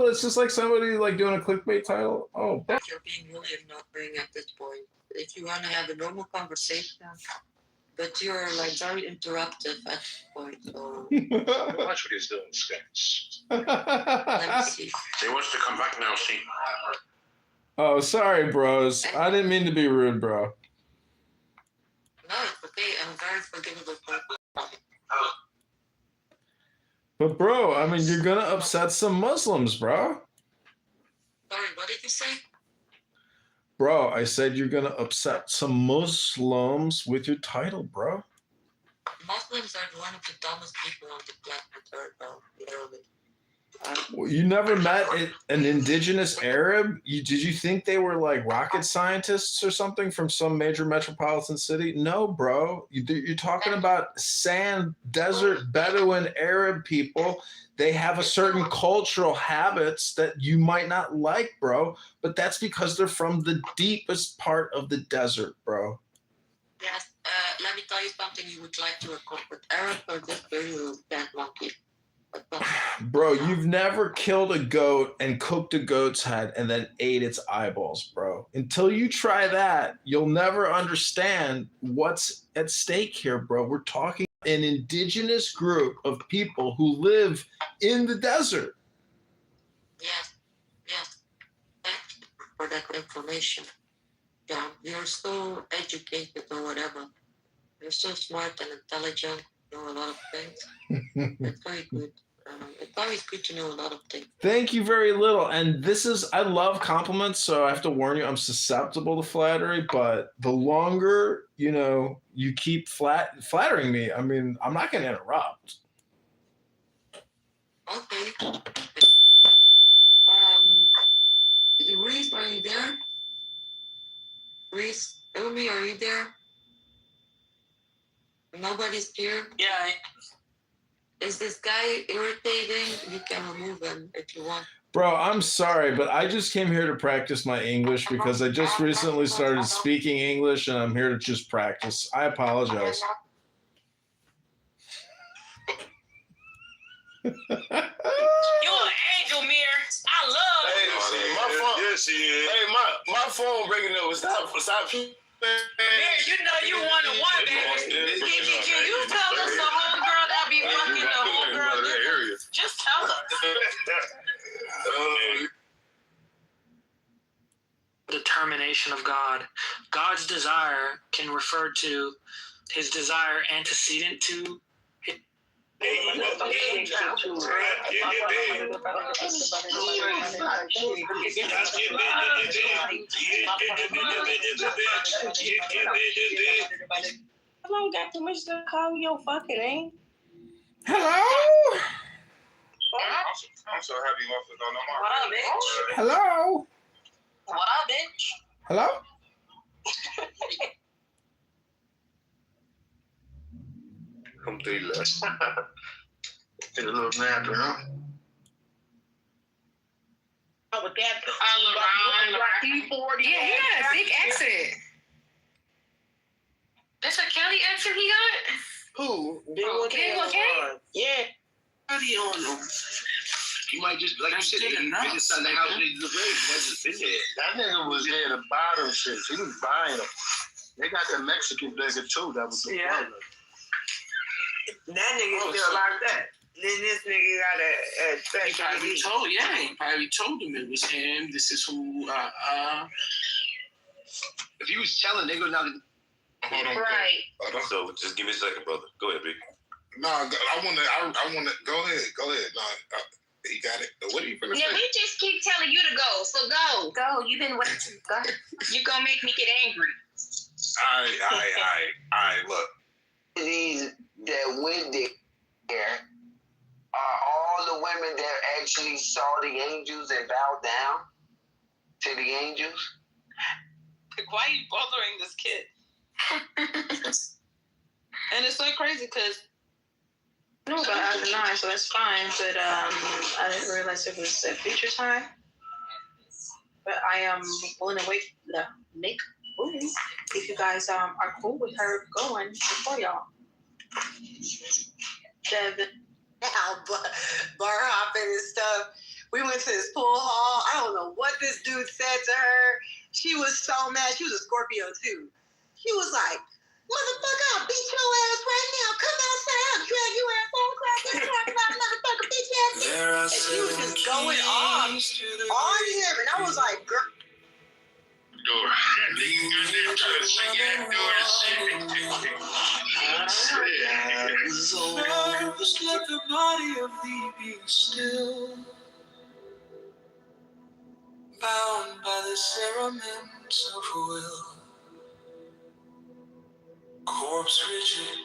It's just like somebody like doing a clickbait title. Oh, You're being really annoying at this point. If you want to have a normal conversation, but you're like very interruptive at this point. So Watch what he's doing, sketch. let me see. He wants to come back now, see. Oh, sorry, bros. I didn't mean to be rude, bro. No, it's okay. I'm very forgivable. But bro, I mean, you're gonna upset some Muslims, bro. Sorry, what did you say? Bro, I said you're gonna upset some Muslims with your title, bro. Muslims are one of the dumbest people on the planet Earth, though. Literally. You never met an indigenous Arab? Did you think they were like rocket scientists or something from some major metropolitan city? No, bro. You're talking about sand, desert, Bedouin Arab people. They have a certain cultural habits that you might not like, bro. But that's because they're from the deepest part of the desert, bro. Yes. Let me tell you something. You would like to record with Arab or just very bad monkey. Bro, you've never killed a goat and cooked a goat's head and then ate its eyeballs, bro. Until you try that, you'll never understand what's at stake here, bro. We're talking an indigenous group of people who live in the desert. Yes. Thank you for that information. Yeah, you're so educated or whatever. You're so smart and intelligent. You know a lot of things. It's very good. It's always good to know a lot of things. Thank you very little. And I love compliments, so I have to warn you, I'm susceptible to flattery, but the longer, you keep flattering me, I mean, I'm not going to interrupt. Okay. Reese, are you there? Reese, Umi, are you there? Nobody's here? Yeah. Is this guy irritating? You can remove him if you want. Bro, I'm sorry, but I just came here to practice my English because I just recently started speaking English and I'm here to just practice. I apologize. You're an angel, Mir. I love Hey, my phone. Yes, she is. Hey, my phone breaking up. Stop. Mir, you know you one-on-one, baby. Can you tell us the homegirl that be fucking the homegirl? Just tell us. Determination of God. God's desire can refer to his desire antecedent to I don't got too much to call your fucking name. Hello? I'm so happy you offered on my What up, bitch? Hello? What up, bitch? Hello? Alhamdulillah. Take a little nap, you know? With that, T40. Yeah, he had a big accident. That's a Kelly accident he got? Who? Okay. Yeah. He on them. He might just, like you said, he just signed the house and he's just been there. That nigga was there to buy them shit. He was buying them. They got that Mexican nigga too. That was the problem. That nigga still like that. Then this nigga got a He probably told him it was him. This is who. If he was telling, they go down. Hold on. Right. So just give me a second, brother. Go ahead, big. No, I wanna. Go ahead. No, he got it. What are you gonna say? Yeah, we just keep telling you to go. So go. Go. You've been waiting. Go. You're going to make me get angry. All right. Look. These that went there are all the women that actually saw the angels and bowed down to the angels. Why are you bothering this kid? And it's so crazy because I know about after 9, so that's fine. But I didn't realize it was at feature time. But I am willing to make movies if you guys are cool with her going before y'all. Now, bar hopping and stuff. We went to this pool hall. I don't know what this dude said to her. She was so mad. She was a Scorpio too. She was like, "Motherfucker, I'll beat your ass right now. Come outside, I'll drag your ass on crack and talk about motherfucker bitch ass." And she was just going off on him, and I was like, "Girl." First, let the body of thee be still, bound by the cerements of will. Corpse rigid,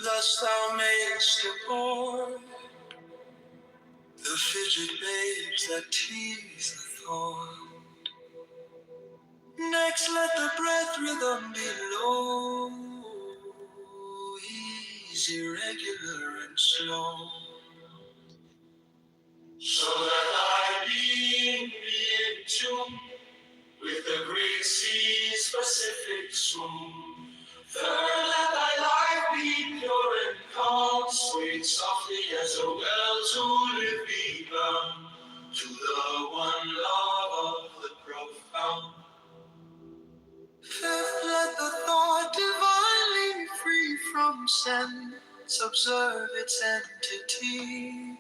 thus thou mayest abhor the fidget babes that tease the thorn. Next, let the breath rhythm be low, easy, regular, and slow, so that thy being be in tune with the great sea's Pacific swoon. Third, let thy life be pure and calm, swayed softly as a well to live be bound to the one love of the profound. Fifth, let the thought divinely free from sense observe its entity.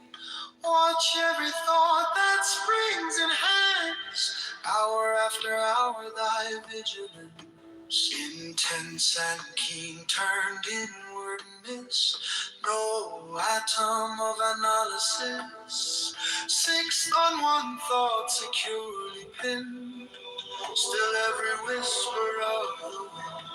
Watch every thought that springs enhance, hour after hour thy vigilance, intense and keen, turned inward miss no atom of analysis. Sixth, on one thought securely pinned, still every whisper of the wind.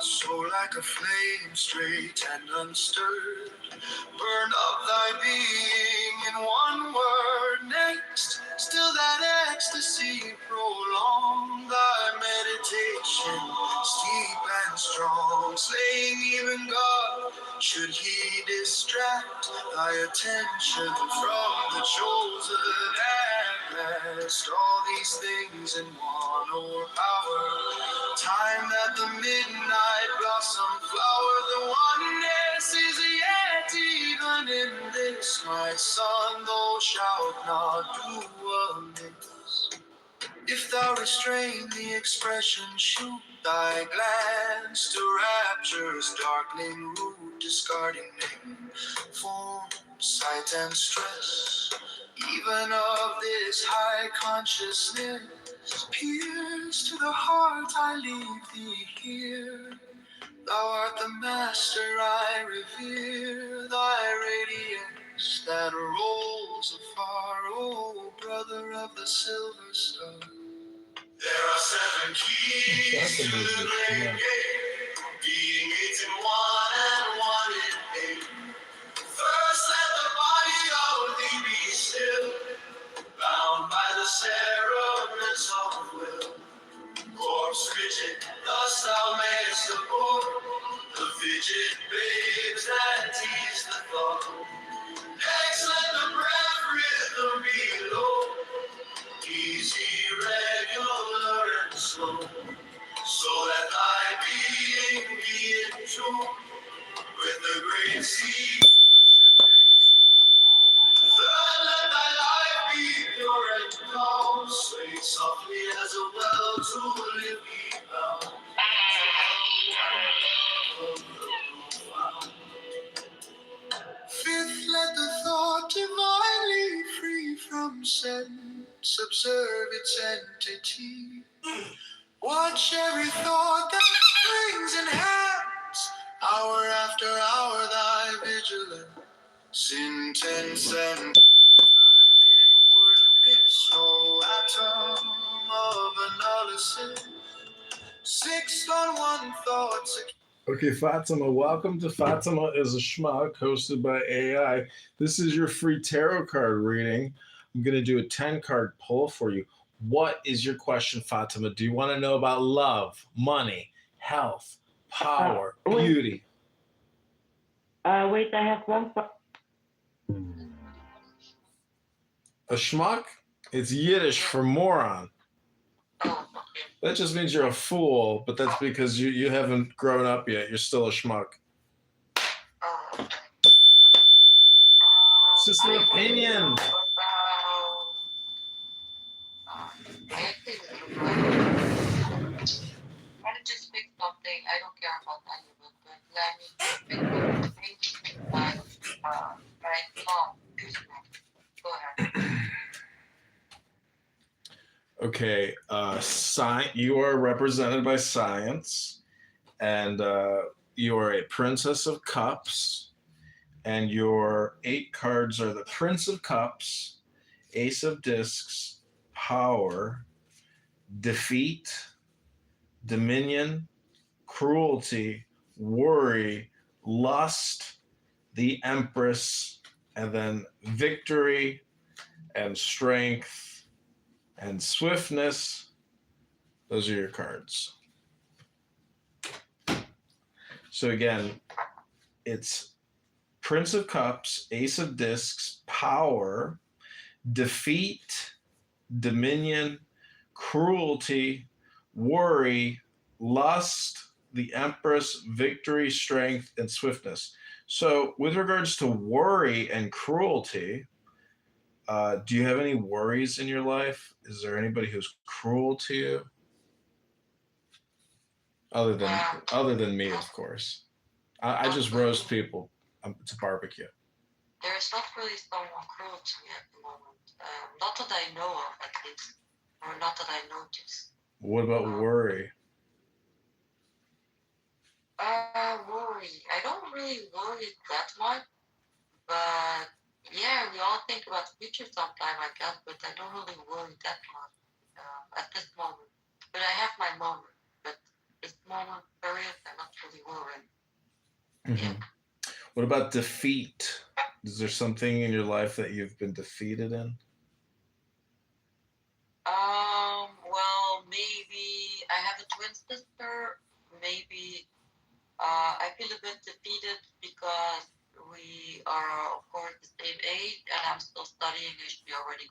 So like a flame straight and unstirred, burn up thy being in one word. Next, still that ecstasy prolong thy meditation, steep and strong, slaying even God, should he distract thy attention from the chosen at last. All these things in one o'erpower, time that the midnight blossom flower, the oneness is yet even in this, my son, thou shalt not do amiss. If thou restrain the expression, shoot thy glance to rapture's darkling root, discarding name, form, sight, and stress, even of this high consciousness. Pierce to the heart, I leave thee here. Thou art the master I revere, thy radiance that rolls afar, oh brother of the silver star. There are seven keys to the great gate, being eight in one and one in eight. First, let the body of thee be still, bound by the cerements of will. Corpse rigid, thus thou mayest abhor the fidget babes that tease the thought. Next, let the breath rhythm be low, easy, regular, and slow, so that thy being be in tune with the great sea. Third, let thy life be pure and calm, sway softly as a well to live be bound. Fifth, let the thought divinely free from sense observe its entity. Watch every thought that springs in hands, hour after hour thy vigilance, intense and inward amidst no atom of analysis. Sixth, on one thought. Okay, Fatima, welcome to Fatima is a Schmuck, hosted by AI. This is your free tarot card reading. I'm going to do a 10-card pull for you. What is your question, Fatima? Do you want to know about love, money, health, power, beauty? Wait, I have one. A schmuck? It's Yiddish for moron. That just means you're a fool, but that's because you haven't grown up yet. You're still a schmuck. It's just an opinion. just pick something. I don't care about any of it, but let me just pick something like mom. Go ahead. Okay, you are represented by science, and you are a Princess of Cups, and your 8 cards are the Prince of Cups, Ace of Discs, Power, Defeat, Dominion, Cruelty, Worry, Lust, the Empress, and then Victory, and Strength, and Swiftness. Those are your cards. So again, it's Prince of Cups, Ace of Discs, Power, Defeat, Dominion, Cruelty, Worry, Lust, the Empress, Victory, Strength, and Swiftness. So, with regards to worry and cruelty, do you have any worries in your life? Is there anybody who's cruel to you? Other than me, of course. I just roast people. It's a barbecue. There's not really someone cruel to me at the moment. Not that I know of, at least. Or not that I noticed. What about worry? Worry. I don't really worry that much, but yeah, we all think about the future sometime, I guess, but I don't really worry that much at this moment. But I have my moment. But this moment, period, I'm not really worried. Mm-hmm. What about defeat? Is there something in your life that you've been defeated in? Well, maybe I have a twin sister. Maybe I feel a bit defeated because we are, of course, the same age, and I'm still studying, and she already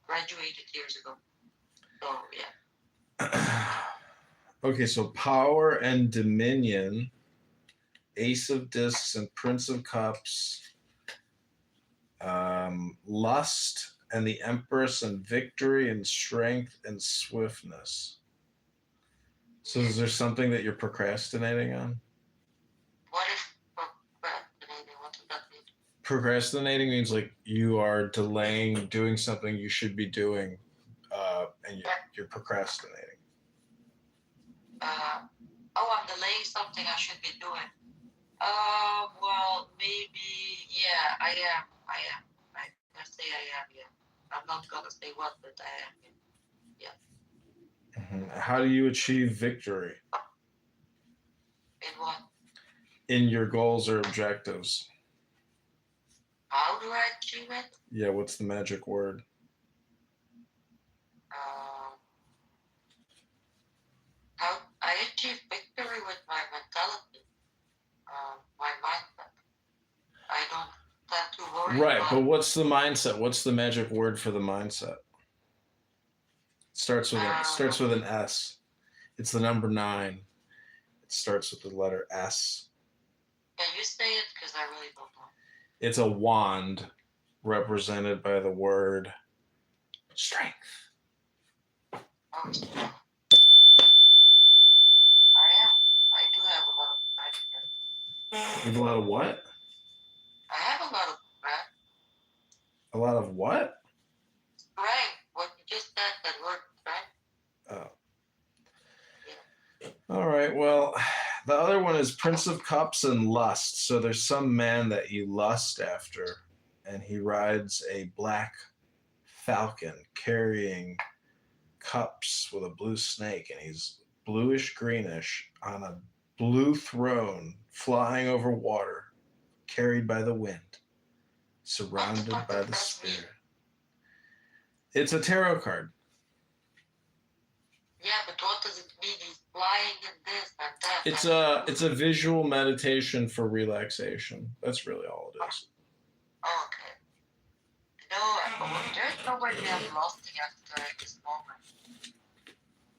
graduated years ago. So, yeah. Okay, so Power and Dominion, Ace of Discs and Prince of Cups, Lust and the Empress and Victory and Strength and Swiftness. So is there something that you're procrastinating on? What is procrastinating? What does that mean? Procrastinating means like you are delaying doing something you should be doing, and you're procrastinating. I'm delaying something I should be doing. Well, maybe, yeah, I am. I can say I am, yeah. I'm not gonna say what, but I am, yeah. Mm-hmm. How do you achieve victory? In what? In your goals or objectives. How do I achieve it? Yeah, what's the magic word? How I achieve victory with my mentality, my mindset. I don't have to worry. Right, but what's the mindset? What's the magic word for the mindset? Starts with an S. It's the number 9. It starts with the letter S. Can you say it? Because I really don't know. It's a wand represented by the word strength. Oh, strength. I do have a lot of strength. You have a lot of what? I have a lot of strength. A lot of what? Strength. What you just said, that word strength. Oh. All right, well, the other one is Prince of Cups and Lust. So there's some man that you lust after, and he rides a black falcon carrying cups with a blue snake, and he's bluish greenish on a blue throne flying over water, carried by the wind, surrounded by the spirit. It's a tarot card. Yeah, but what does it mean? He's flying in this and that. It's a visual meditation for relaxation. That's really all it is. Oh, okay. No, there's nobody I'm lusting after at this moment.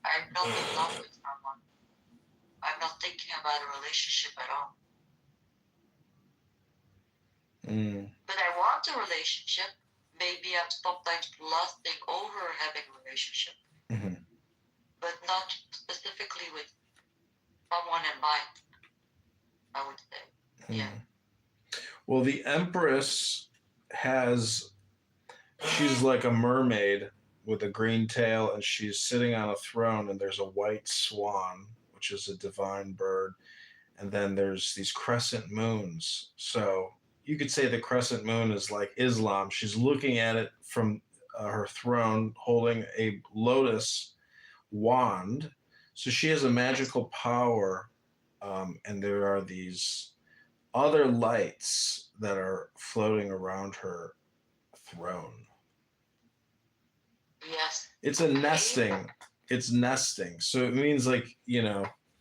I'm not in love with someone. I'm not thinking about a relationship at all. But I want a relationship. Maybe I'm sometimes lusting over having a relationship. Mm-hmm. but not specifically with someone in mind, I would say. Yeah. Well, the Empress she's like a mermaid with a green tail, and she's sitting on a throne, and there's a white swan, which is a divine bird. And then there's these crescent moons. So you could say the crescent moon is like Islam. She's looking at it from her throne, holding a lotus wand. So she has a magical power. And there are these other lights that are floating around her throne. Yes. It's nesting. So it means, like,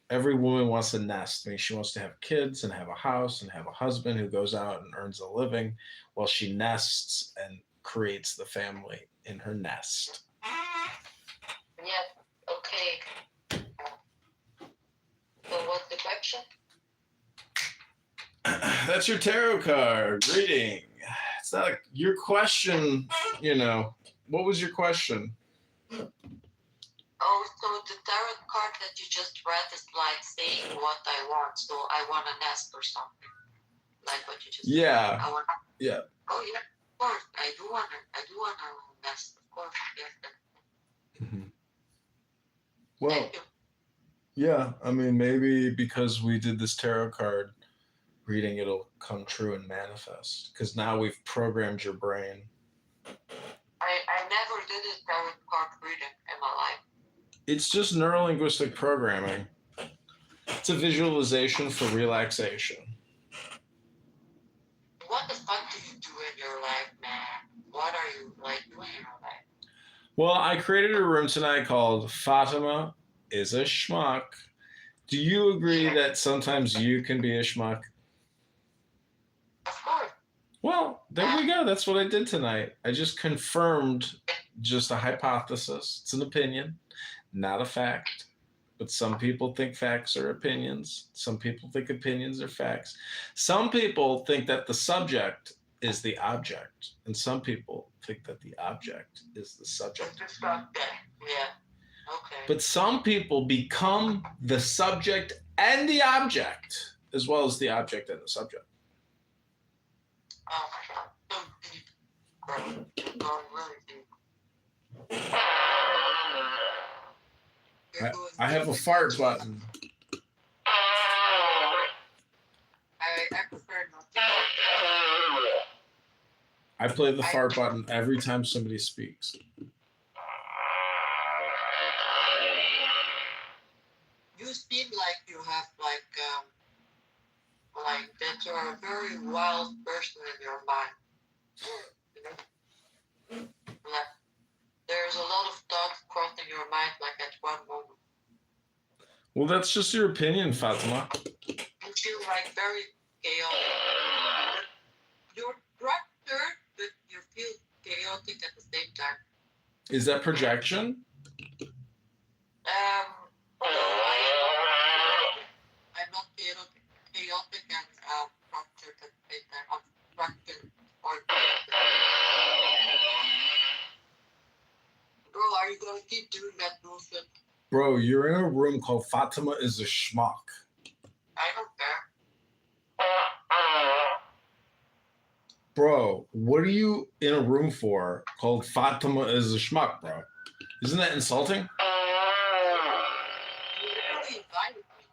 every woman wants to nest. I mean, she wants to have kids and have a house and have a husband who goes out and earns a living while she nests and creates the family in her nest. Yes. Okay. So what's the question? That's your tarot card reading. It's not your question, What was your question? Oh, so the tarot card that you just read is like saying what I want. So I want a nest or something, like what you just Yeah. said. I want. Yeah. Oh yeah, of course. I do want a nest, of course. Yes. Mm-hmm. Well, Thank you. yeah. I mean, maybe because we did this tarot card reading, it'll come true and manifest. Because now we've programmed your brain. I never did a tarot card reading in my life. It's just neurolinguistic programming. It's a visualization for relaxation. What the fuck do you do in your life, man? What are you like doing in your life? Well, I created a room tonight called Fatima is a Schmuck. Do you agree that sometimes you can be a schmuck? Of course. Well, there we go. That's what I did tonight. I just confirmed just a hypothesis. It's an opinion, not a fact. But some people think facts are opinions. Some people think opinions are facts. Some people think that the subject is the object. And some people think that the object is the subject. It's just not that. Yeah. Okay. But some people become the subject and the object, as well as the object and the subject. Oh my God. So deep, bro. Going really deep. I have a fart button. I prefer not to. I play the fart button every time somebody speaks. You seem like you have like that you're a very wild person in your mind. Like there's a lot of thoughts crossing your mind like at one moment. Well, that's just your opinion, Fatima. You feel like very chaotic. You're structured, but you feel chaotic at the same time. Is that projection? No, I'm not chaotic and structured at the same time. I'm structured or bro, are you gonna keep doing that bullshit? Bro, you're in a room called Fatima is a Schmuck. I don't care. Bro, what are you in a room for called Fatima is a Schmuck, bro? Isn't that insulting? You literally invited me.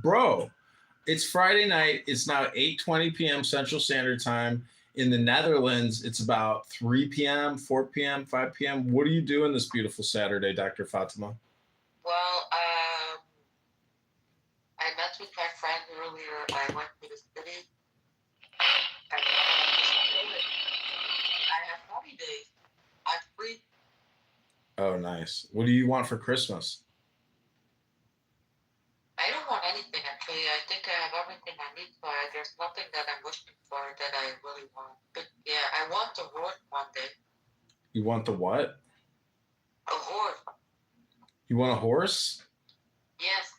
Bro, it's Friday night. It's now 8:20 p.m. Central Standard Time. In the Netherlands, it's about 3 p.m., 4 p.m., 5 p.m. What are you doing this beautiful Saturday, Dr. Fatima? Well, I met with my friend earlier. I went to the city. I have holidays. I'm free. Oh, nice. What do you want for Christmas? I don't want anything actually. I think I have everything I need. So there's nothing that I'm wishing for that I really want. But yeah, I want a horse one day. You want the what? A horse. You want a horse? Yes.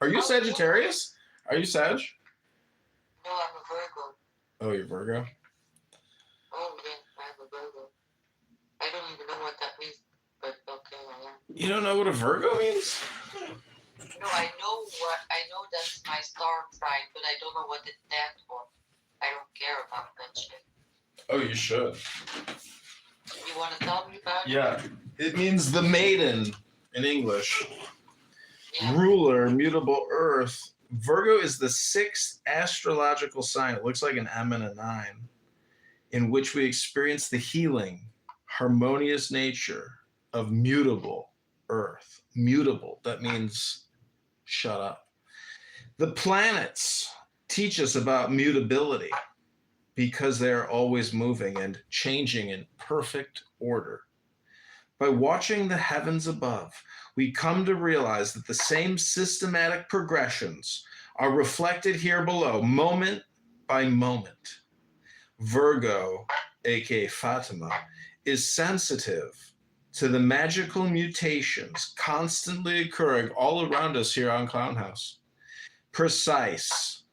Are you Sagittarius? Are you Sag? No, I'm a Virgo. Oh, you're Virgo? Oh, yeah, I'm a Virgo. I don't even know what that means, but okay, I am. You don't know what a Virgo means? No, I know that's my star sign, but I don't know what it stands for. I don't care about that shit. Oh, you should. You want to tell me about it? Yeah. It means the maiden in English. Yeah. Ruler, mutable earth. Virgo is the 6th astrological sign. It looks like an M and a 9, in which we experience the healing, harmonious nature of mutable earth. Mutable, that means shut up. The planets teach us about mutability because they're always moving and changing in perfect order. By watching the heavens above, we come to realize that the same systematic progressions are reflected here below, moment by moment. Virgo, aka Fatima, is sensitive to the magical mutations constantly occurring all around us here on Clown House. Precise,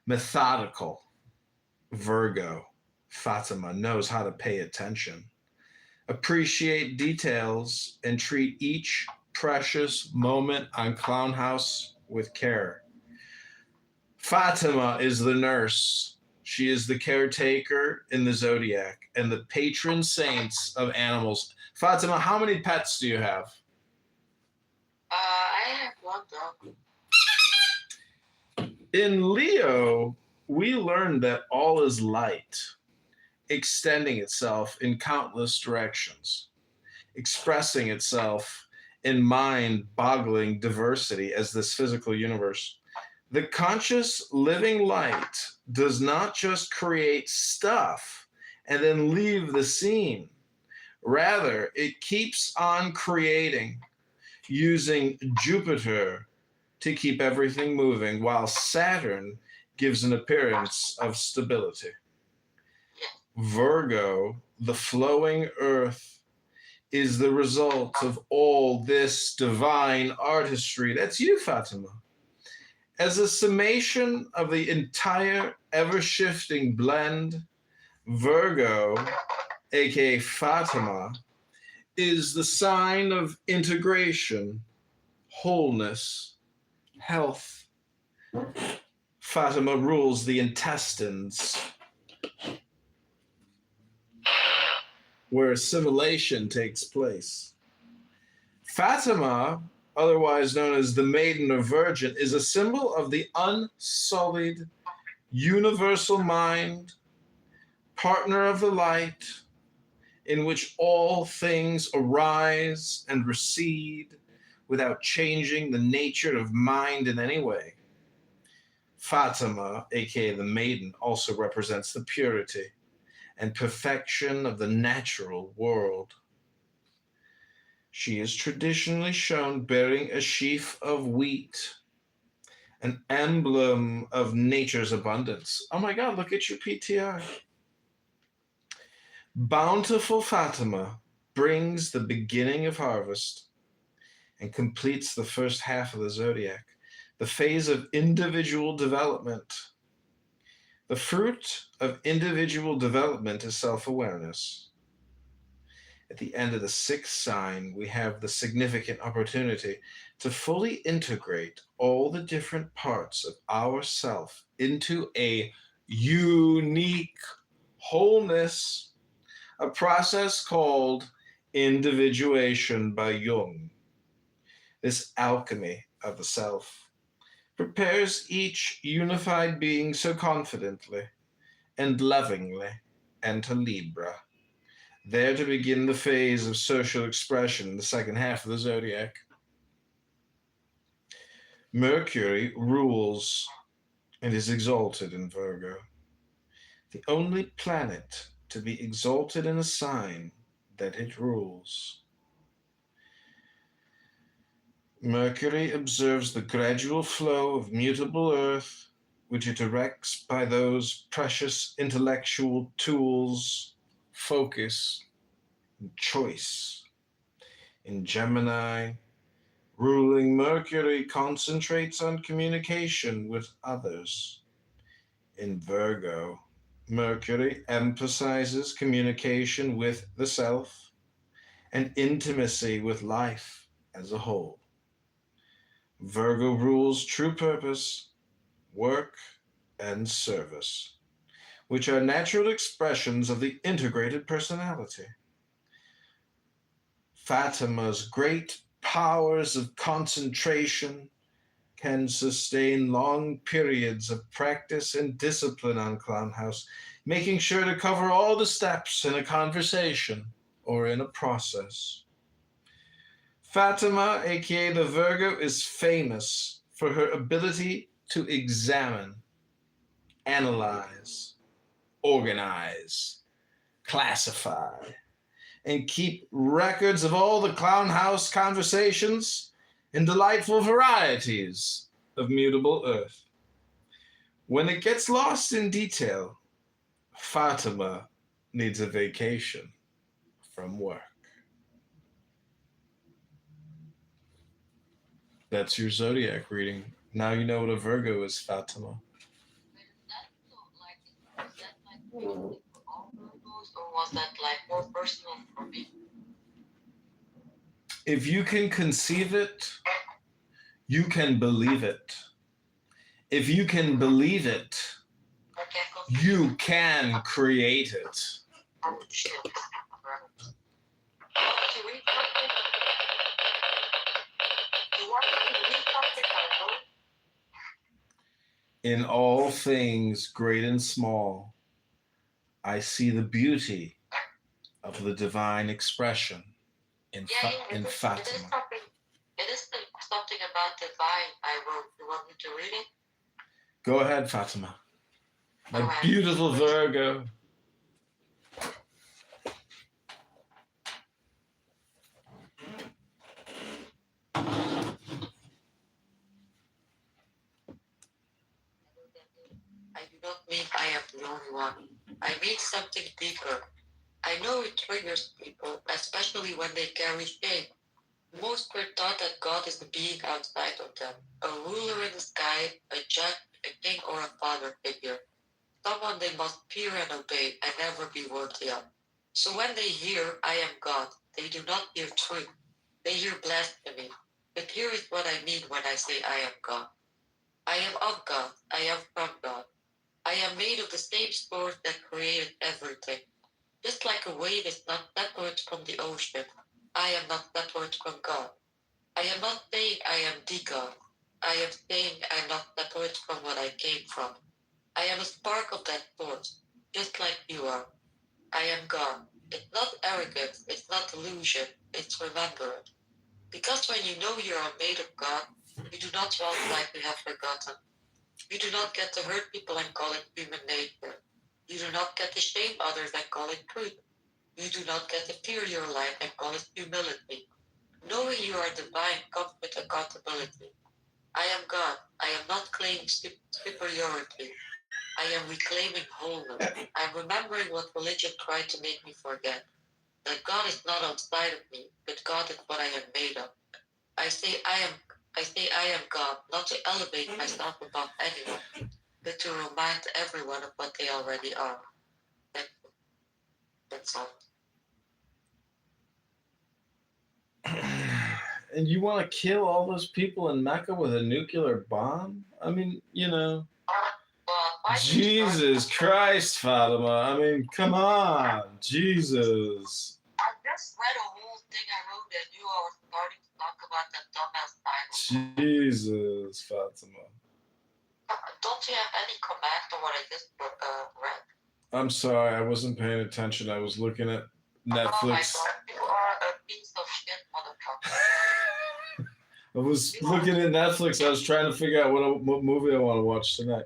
methodical, Virgo, Fatima knows how to pay attention, appreciate details, and treat each precious moment on Clown House with care. Fatima is the nurse. She is the caretaker in the zodiac and the patron saints of animals. Fatima, how many pets do you have? I have one dog. In Leo, we learned that all is light, extending itself in countless directions, expressing itself in mind-boggling diversity as this physical universe. The conscious living light does not just create stuff and then leave the scene. Rather, it keeps on creating, using Jupiter to keep everything moving, while Saturn gives an appearance of stability. Virgo, the flowing earth, is the result of all this divine artistry. That's you, Fatima. As a summation of the entire ever-shifting blend, Virgo, aka Fatima, is the sign of integration, wholeness, health. Fatima rules the intestines, where assimilation takes place. Fatima, otherwise known as the Maiden or Virgin, is a symbol of the unsullied, universal mind, partner of the light, in which all things arise and recede without changing the nature of mind in any way. Fatima, aka the Maiden, also represents the purity and perfection of the natural world. She is traditionally shown bearing a sheaf of wheat, an emblem of nature's abundance. Oh my God, look at your PTR. Bountiful Fatima brings the beginning of harvest and completes the first half of the zodiac, the phase of individual development. The fruit of individual development is self-awareness. At the end of the 6th sign, we have the significant opportunity to fully integrate all the different parts of ourself into a unique wholeness, a process called individuation by Jung. This alchemy of the self prepares each unified being so confidently and lovingly enter Libra, there to begin the phase of social expression in the second half of the zodiac. Mercury rules and is exalted in Virgo, the only planet to be exalted in a sign that it rules. Mercury observes the gradual flow of mutable earth, which it directs by those precious intellectual tools, focus, and choice. In Gemini, ruling Mercury concentrates on communication with others. In Virgo, Mercury emphasizes communication with the self and intimacy with life as a whole. Virgo rules true purpose, work, and service, which are natural expressions of the integrated personality. Fatima's great powers of concentration can sustain long periods of practice and discipline on Clown House, making sure to cover all the steps in a conversation or in a process. Fatima, aka the Virgo, is famous for her ability to examine, analyze, organize, classify, and keep records of all the Clown House conversations and delightful varieties of mutable earth. When it gets lost in detail, Fatima needs a vacation from work. That's your zodiac reading. Now you know what a Virgo is, Fatima. For all Virgos, or was that like more personal for me? If you can conceive it, you can believe it. If you can believe it, Okay, you can create it. oh shit. Right. To read something? You want me to read something I know? In all things, great and small, I see the beauty of the divine expression in, Yeah, yeah, in it is Fatima. something. It is something about divine I wrote. You want me to read it? Go ahead, Fatima. My Alright. beautiful Virgo. I do not mean I am the only one. I mean something deeper. I know it triggers people, especially when they carry shame. Most were taught that God is the being outside of them, a ruler in the sky, a judge, a king, or a father figure, someone they must fear and obey and never be worthy of. So when they hear, I am God, they do not hear truth, they hear blasphemy. But here is what I mean when I say I am God. I am of God, I am from God. I am made of the same source that created everything. Just like a wave is not separate from the ocean, I am not separate from God. I am not saying I am the God. I am saying I am not separate from what I came from. I am a spark of that source, just like you are. I am God. It's not arrogance, it's not delusion, it's remembrance. Because when you know you are made of God, you do not feel like you have forgotten. You do not get to hurt people and call it human nature. You do not get to shame others and call it truth. You do not get to fear your life and call it humility. Knowing you are divine comes with accountability. I am God. I am not claiming superiority. I am reclaiming wholeness. I am remembering what religion tried to make me forget. That God is not outside of me, but God is what I am made of. I say I am God, not to elevate myself above anyone, but to remind everyone of what they already are. That's all. And you want to kill all those people in Mecca with a nuclear bomb? I mean, you know. Jesus Christ, Fatima. I mean, come on. Jesus. I just read a whole thing I wrote and you are starting to talk about that dumbass Bible. Jesus, Fatima. Don't you have any comment on what I just read? I'm sorry, I wasn't paying attention. I was looking at Netflix. Oh my God, you are a piece of shit, motherfucker. I was looking at Netflix. I was trying to figure out what movie I want to watch tonight.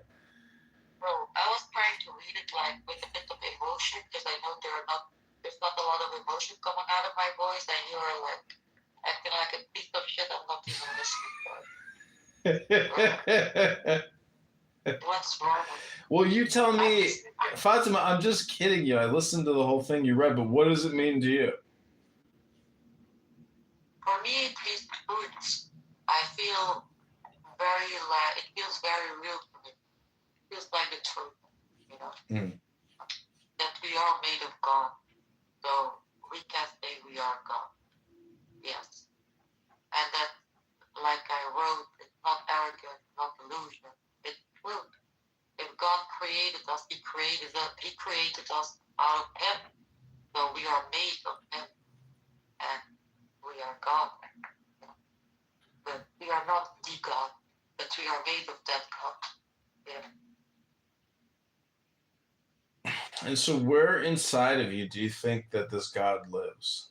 Bro, I was trying to read it like with a bit of emotion because I know there's not a lot of emotion coming out of my voice, and you are like acting like a piece of shit. I'm not even listening to it. What's wrong with you? Well, you tell me, Fatima. I'm just kidding you. I listened to the whole thing you read, but what does it mean to you? For me, it means truth. I feel it feels very real to me. It feels like the truth, you know, Mm. that we are made of God. So we can say we are God. Yes. And that, like I wrote, it's not arrogant, not illusion. It's truth. If God created us, He created us out of Him. So we are made of Him, and we are God. But we are not the God, but we are made of that God. Yeah. And so, where inside of you do you think that this God lives?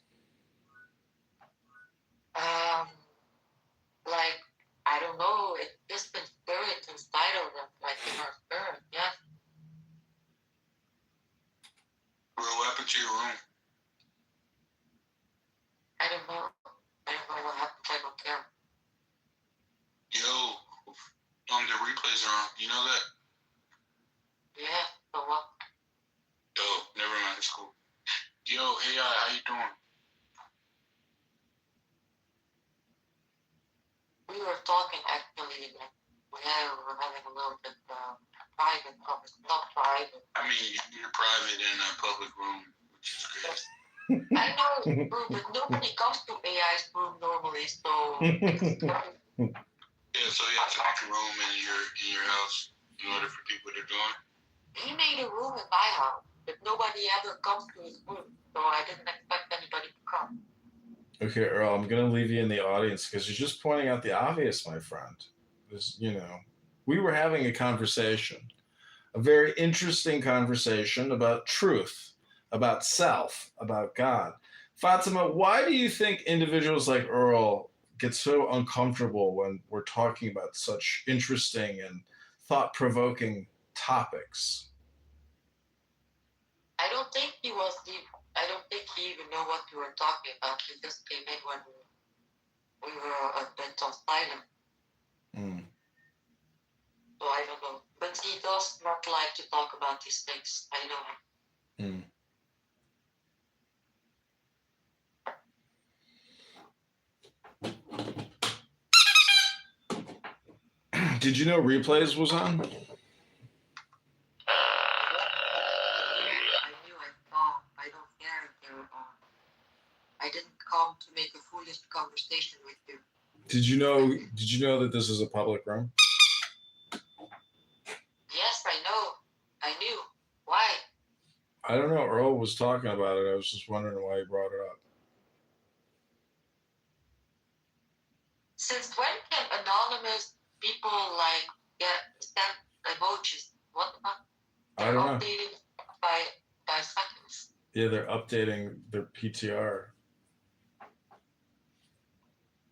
Like, I don't know, it's just the spirit inside of them, like in our spirit, yeah. Bro, what happened to your room? I don't know. I don't know what happened, I don't care. Yo, the replays are on. You know that? Yeah, so what? Yo, never mind. It's cool. Yo, hey, how you doing? We were talking actually, like, we're having a little bit private conversation, not private. I mean, you're private in a public room, which is great. I know it's true, but nobody comes to AI's room normally, so. Yeah, so you have to make a room in your house in order for people to join. He made a room in my house, but nobody ever comes to his room, so I didn't expect anybody to come. Okay, Earl, I'm going to leave you in the audience because you're just pointing out the obvious, my friend. We were having a conversation, a very interesting conversation about truth, about self, about God. Fatima, why do you think individuals like Earl get so uncomfortable when we're talking about such interesting and thought-provoking topics? I don't think he even know what we were talking about. He just came in when we were a bit on silent. Mm. So I don't know. But he does not like to talk about these things. I know him. Did you know replays was on? I knew, I saw. I don't care if they're on. I didn't come to make a foolish conversation with you. Did you know that this is a public room? Yes, I know. I knew. Why? I don't know. Earl was talking about it. I was just wondering why he brought it up. Since when can anonymous people send emojis? What the fuck? I don't know. Updated by seconds. Yeah, they're updating their PTR.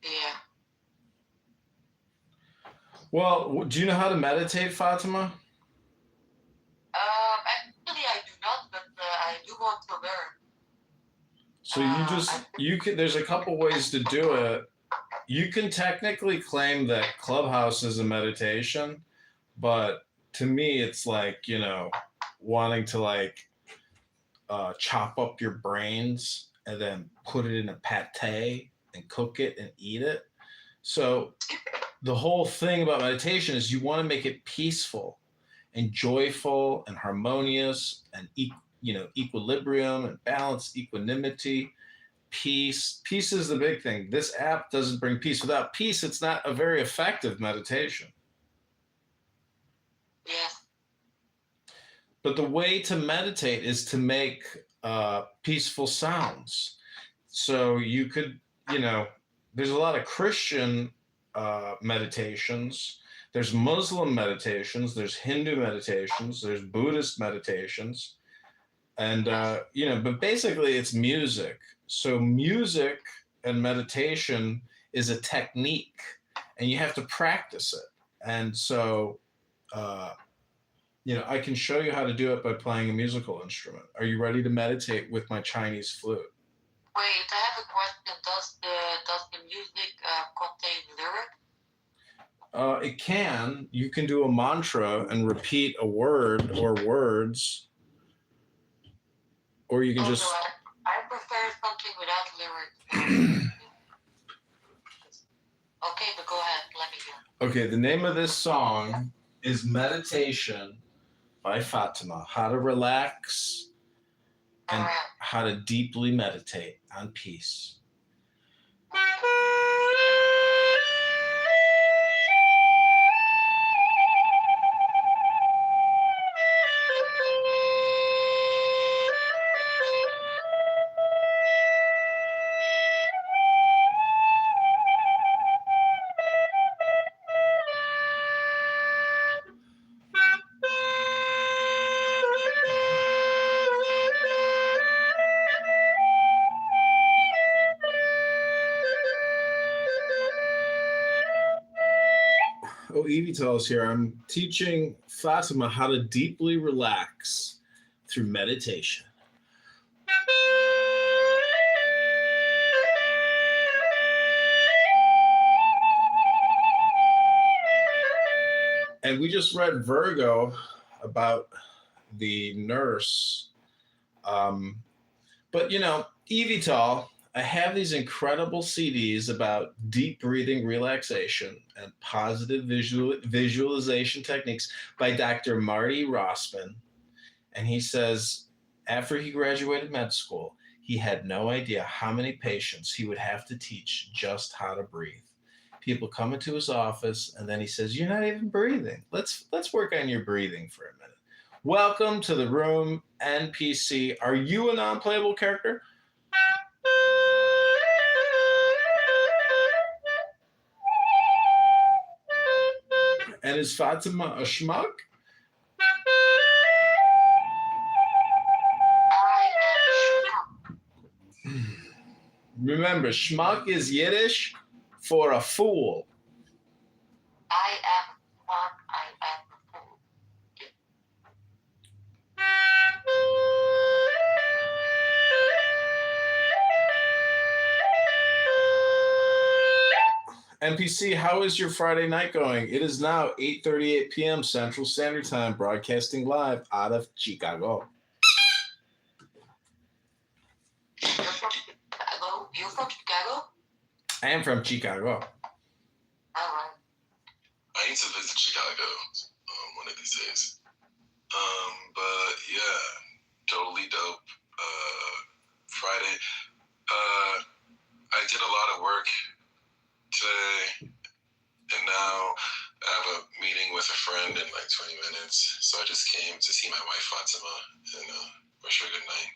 Yeah. Well, do you know how to meditate, Fatima? Actually, I do not, but I do want to learn. So you can. There's a couple ways to do it. You can technically claim that Clubhouse is a meditation, but to me, it's like, wanting to chop up your brains and then put it in a pate and cook it and eat it. So the whole thing about meditation is you want to make it peaceful and joyful and harmonious and equilibrium and balance, equanimity, peace. Peace is the big thing. This app doesn't bring peace. Without peace, it's not a very effective meditation. Yes. But the way to meditate is to make peaceful sounds. So you could, there's a lot of Christian meditations. There's Muslim meditations. There's Hindu meditations. There's Buddhist meditations. And, but basically it's music. So music and meditation is a technique, and you have to practice it. And so, I can show you how to do it by playing a musical instrument. Are you ready to meditate with my Chinese flute? Wait, I have a question. Does the music contain lyrics? It can. You can do a mantra and repeat a word or words, or you can just. No, I prefer something without lyrics. Okay, but go ahead. Let me hear. Okay, the name of this song is Meditation by Fatima. How to relax and how to deeply meditate on peace. Oh, Evie tells here, I'm teaching Fatima how to deeply relax through meditation. And we just read Virgo about the nurse. But, you know, Evital, I have these incredible CDs about deep breathing relaxation and positive visualization techniques by Dr. Marty Rossman. And he says after he graduated med school, he had no idea how many patients he would have to teach just how to breathe. People come into his office and then he says, "You're not even breathing. Let's work on your breathing for a minute." Welcome to the room, NPC. Are you a non-playable character? And is Fatima a schmuck? Remember, schmuck is Yiddish for a fool. I am smart. I am a fool. NPC, how is your Friday night going? It is now 8:38 p.m. Central Standard Time, broadcasting live out of Chicago. You're from Chicago? You're from Chicago? I am from Chicago. All right. I need to visit Chicago one of these days. But yeah, totally dope. Friday. I did a lot of work today, and now I have a meeting with a friend in like 20 minutes. So I just came to see my wife Fatima and wish her a good night.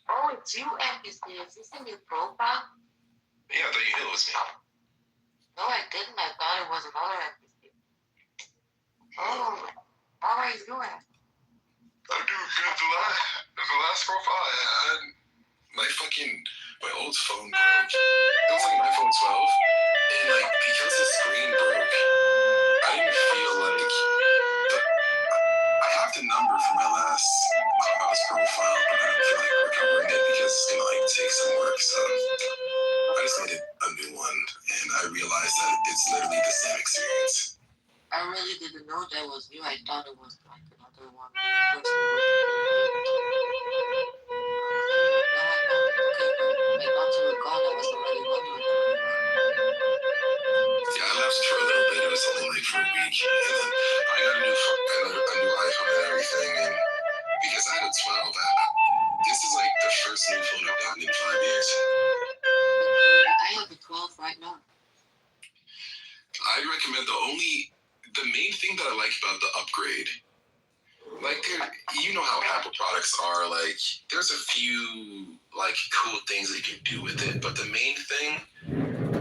Oh, it's you, NPC. Is this a new profile? Yeah, I thought you knew it was me. No, I didn't. I thought it was another NPC. Oh, how are you doing? I'm doing good. The last profile I had, my old phone broke. It was like an iPhone 12, and like because the screen broke, I didn't feel like. I have the number for my last Clubhouse profile, but I don't feel like recovering it because it's gonna like take some work. So I just made a new one, and I realized that it's literally the same experience. I really didn't know that was you. I thought it was like another one. Yeah, I left for a little bit. It was only like for a week, and then I got a new iPhone and everything. And because I had a 12, this is like the first new phone I've gotten in 5 years. I have a 12 right now. I recommend the main thing that I like about the upgrade, like you know how Apple products are, like there's a few like cool things that you can do with it, but the main thing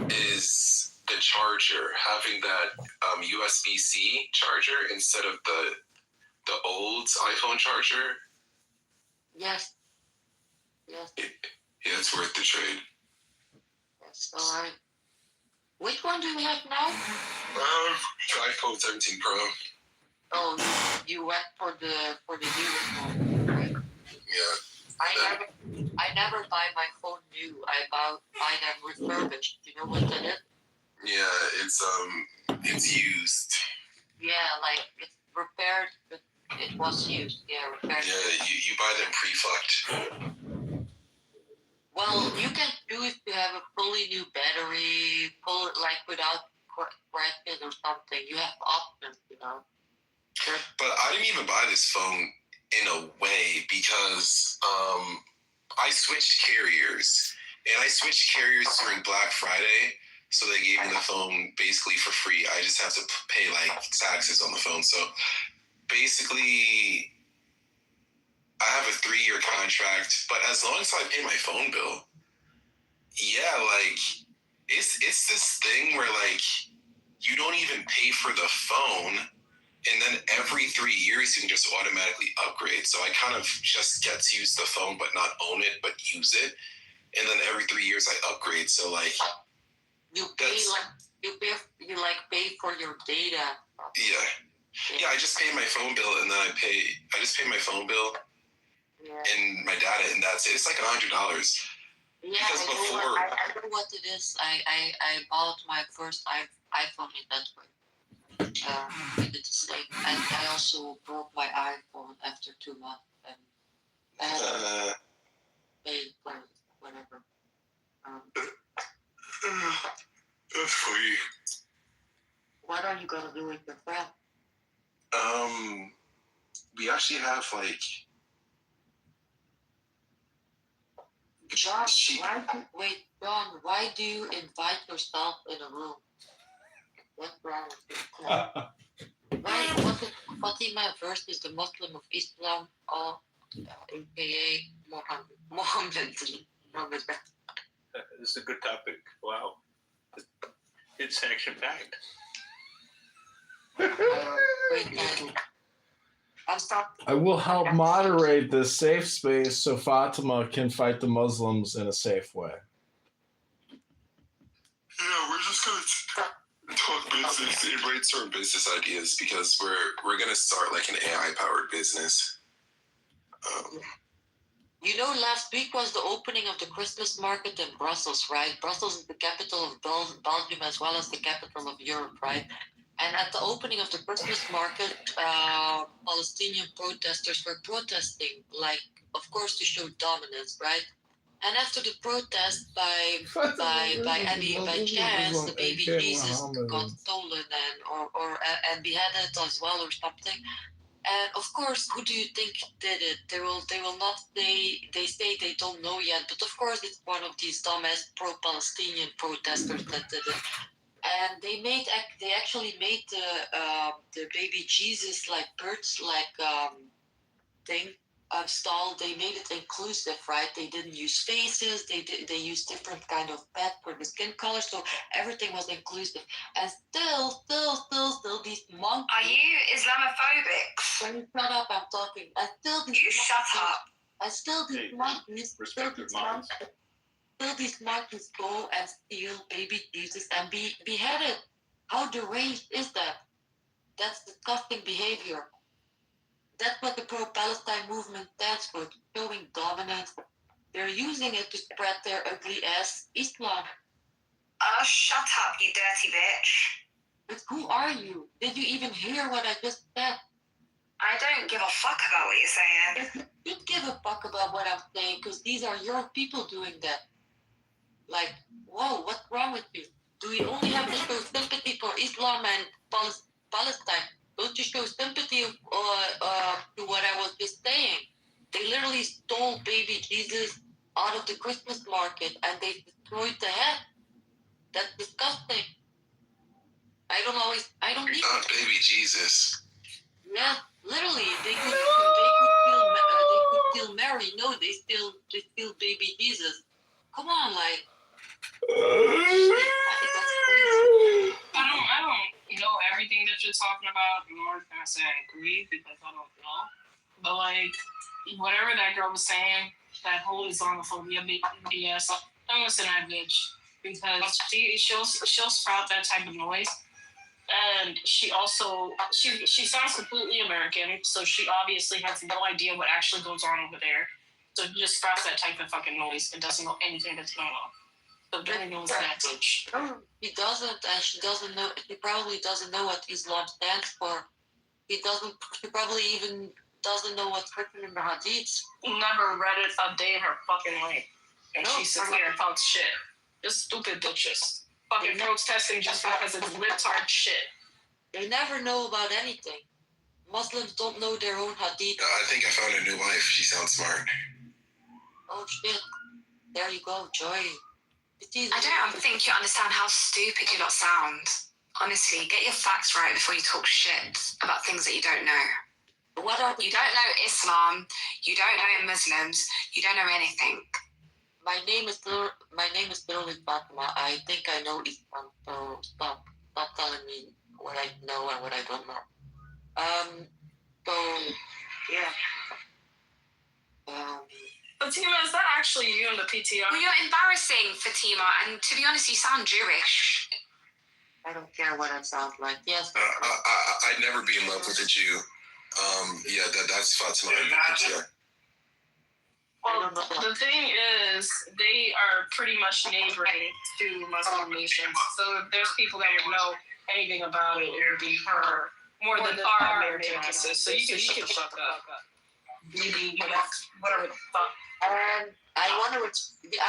is the charger, having that USB-C charger instead of the old iPhone charger. Yes. Yeah, it's worth the trade. That's all right. Which one do you have now? iPhone 17 Pro. Oh, you went for the newest one, right? Yeah. I never buy my phone new. I buy them refurbished. You know what that is? Yeah, it's used. Yeah, like it's repaired, but it was used. Yeah, repaired. Yeah, you buy them pre-fucked. Well, you can do it to have a fully new battery, pull it like without scratches or something. You have options, you know. But I didn't even buy this phone in a way because I switched carriers. And I switched carriers during Black Friday. So they gave me the phone basically for free. I just have to pay like taxes on the phone. So basically, I have a 3-year contract. But as long as I pay my phone bill, yeah, like it's this thing where like you don't even pay for the phone. And then every 3 years, you can just automatically upgrade. So I kind of just get to use the phone, but not own it, but use it. And then every 3 years, I upgrade. So like, you pay pay for your data. Yeah, I just pay my phone bill, and then I just pay my phone bill and my data, and that's it. It's like $100. Yeah, because before I know what it is. I bought my first iPhone in that way. I did the same. And I also broke my iPhone after 2 months. And I had to pay for whatever. That's funny. What are you gonna do with your friend? We actually have like. John, why do you invite yourself in a room? What's wrong with you? Fatima versus the Muslim of Islam, aka Muhammad. This is a good topic. Wow. It's action-packed. I will help moderate this safe space so Fatima can fight the Muslims in a safe way. Yeah, we're just gonna talk business and brainstorm business ideas because we're gonna start like an AI-powered business. You know, last week was the opening of the Christmas market in Brussels, right? Brussels is the capital of Belgium as well as the capital of Europe, right? And at the opening of the Christmas market, Palestinian protesters were protesting, like, of course, to show dominance, right? And after the protest, by chance, the baby Jesus got stolen and beheaded as well or something. And of course, who do you think did it? They will not say. They say they don't know yet, but of course, it's one of these dumbass pro-Palestinian protesters that did it. And they actually made the baby Jesus like birds thing stall. They made it inclusive, right? They didn't use faces. They used different kind of pet for the skin color, so everything was inclusive. And still these monkeys. Are you Islamophobic? When you shut up, I'm talking. And still these. You shut up. And still these monkeys. Still these monkeys go and steal baby Jesus and be beheaded. How deranged is that? That's disgusting behavior. That's what the pro-Palestine movement stands for, showing dominance. They're using it to spread their ugly ass Islam. Oh, shut up, you dirty bitch. But who are you? Did you even hear what I just said? I don't give a fuck about what you're saying. You give a fuck about what I'm saying, because these are your people doing that. Like, whoa, what's wrong with you? Do you only have to show sympathy for Islam and Palestine? Don't you show sympathy to what I was just saying? They literally stole baby Jesus out of the Christmas market and they destroyed the head. That's disgusting. I don't need not baby Jesus. Yeah, literally, they could still Mary. No, they still baby Jesus. Come on, like. I don't know everything that you're talking about, nor can I say I agree because I don't know. But like, whatever that girl was saying, that whole Islamophobia BS, don't listen to that bitch because she'll sprout that type of noise, and she sounds completely American, so she obviously has no idea what actually goes on over there. So she just sprouts that type of fucking noise and doesn't know anything that's going on. So very knows that bitch. He doesn't, and she doesn't know. He probably doesn't know what Islam stands for. He probably even doesn't know what's written in the Hadiths. Never read it a day in her fucking life, and she sits there and talks shit. Just stupid bitches. Fucking protesting just because it's libtard shit. They never know about anything. Muslims don't know their own hadith. I think I found a new wife. She sounds smart. Oh shit. There you go, Joy. I don't think you understand how stupid you lot sound. Honestly, get your facts right before you talk shit about things that you don't know. What are You don't know Islam, you don't know Muslims, you don't know anything. My name is literally Fatma. I think I know Islam, so stop telling me what I know and what I don't know. So yeah. Fatima, is that actually you in the PTR? Well, you're embarrassing, Fatima, and to be honest, you sound Jewish. I don't care what I sound like. Yes. I'd never be in love with a Jew. Yeah, that's Fatima in the PTR. Well, the thing is, they are pretty much neighboring to Muslim nations. So if there's people that would know anything about it, it would be her more than our American emphasis. So you can shut up. Maybe whatever the fuck. And I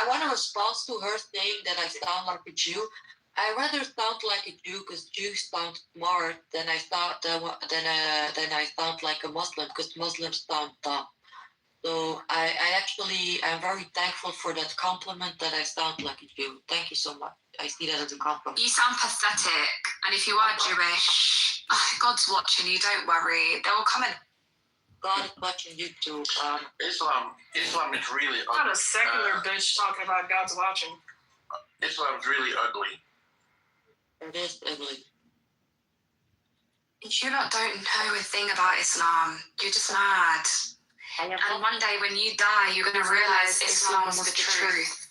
want to respond to her saying that I sound like a Jew. I rather sound like a Jew because Jews sound smart than I sound like a Muslim because Muslims sound dumb. So I'm very thankful for that compliment that I sound like a Jew. Thank you so much. I see that as a compliment. You sound pathetic, and if you are Jewish, God's watching you, don't worry. They will come in. God is watching you too. Islam is really Not ugly. a secular bitch talking about God's watching. Islam's really ugly. It is ugly. You lot don't know a thing about Islam. You're just mad. And one day when you die, you're going to realize Islam was the truth.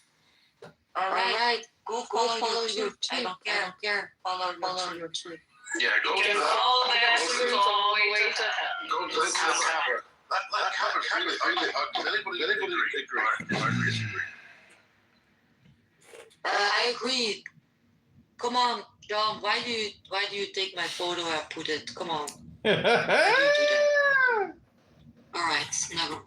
All right. Go follow your truth. I don't care. Follow your truth. Yeah, go You to can the follow that truth all the way to hell. Go to the Kaaba. That Kaaba's really ugly. Anybody agree? I agree. Come on, John. Why do you take my photo and put it? Come on. Why do you do that? All right. Never.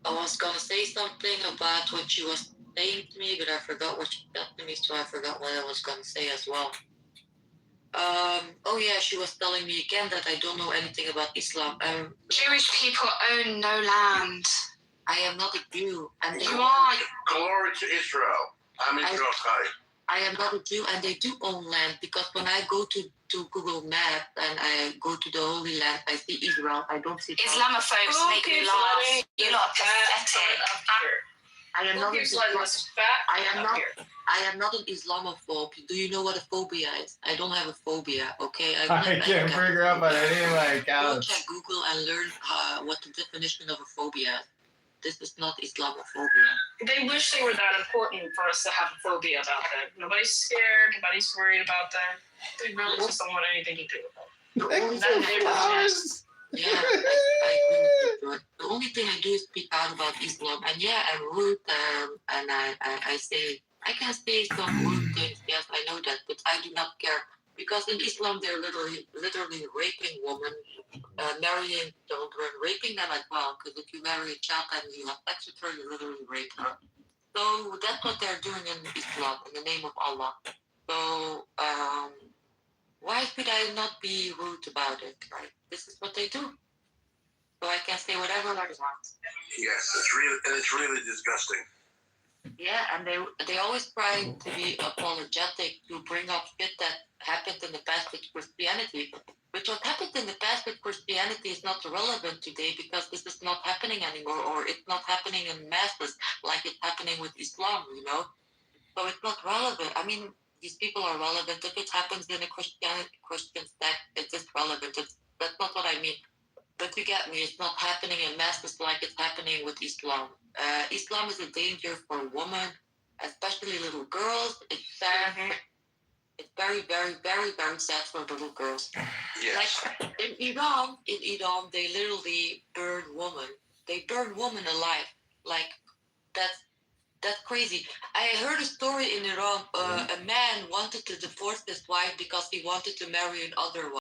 I was gonna say something about what she was saying to me, but I forgot what she said to me, so I forgot what I was gonna say as well. Oh yeah, she was telling me again that I don't know anything about Islam. Jewish people own no land. I am not a Jew, and You are. Glory to Israel. I'm Israel's guy. I am not a Jew, and they do own land because when I go to Google Maps and I go to the Holy Land, I see Israel. I don't see Islamophobes make me laugh. You lot are pathetic. I am not. I am not an Islamophobe. Do you know what a phobia is? I don't have a phobia. Okay. I can't figure out on any of my Go accounts. check Google and learn what the definition of a phobia is. This is not Islamophobia. They wish they were that important for us to have a phobia about them. Nobody's scared. Nobody's worried about them. They really just don't want anything to do with them. Yeah, I agree with you, George. The only thing I do is speak out about Islam, and yeah, I'm rude, and I can say some rude things. Yes, I know that, but I do not care because in Islam they're literally raping women, marrying children, raping them as well. Because if you marry a child and you have sex with her, you literally rape her. So that's what they're doing in Islam in the name of Allah. So why could I not be rude about it? Right? This is what they do. So I can say whatever I want. Yes, it's really disgusting. Yeah, and they always try to be apologetic to bring up shit that happened in the past with Christianity. But what happened in the past with Christianity is not relevant today because this is not happening anymore, or it's not happening in masses like it's happening with Islam, you know? So it's not relevant. I mean, these people are relevant. If it happens in a Christian sect, it is relevant. That's not what I mean. But you get me, it's not happening in masses like it's happening with Islam. Islam is a danger for women, especially little girls. It's sad. It's very, very, very, very sad for little girls. Yes. Like in Iran, they literally burn women. They burn women alive. Like that's crazy. I heard a story in Iran. A man wanted to divorce his wife because he wanted to marry another wife.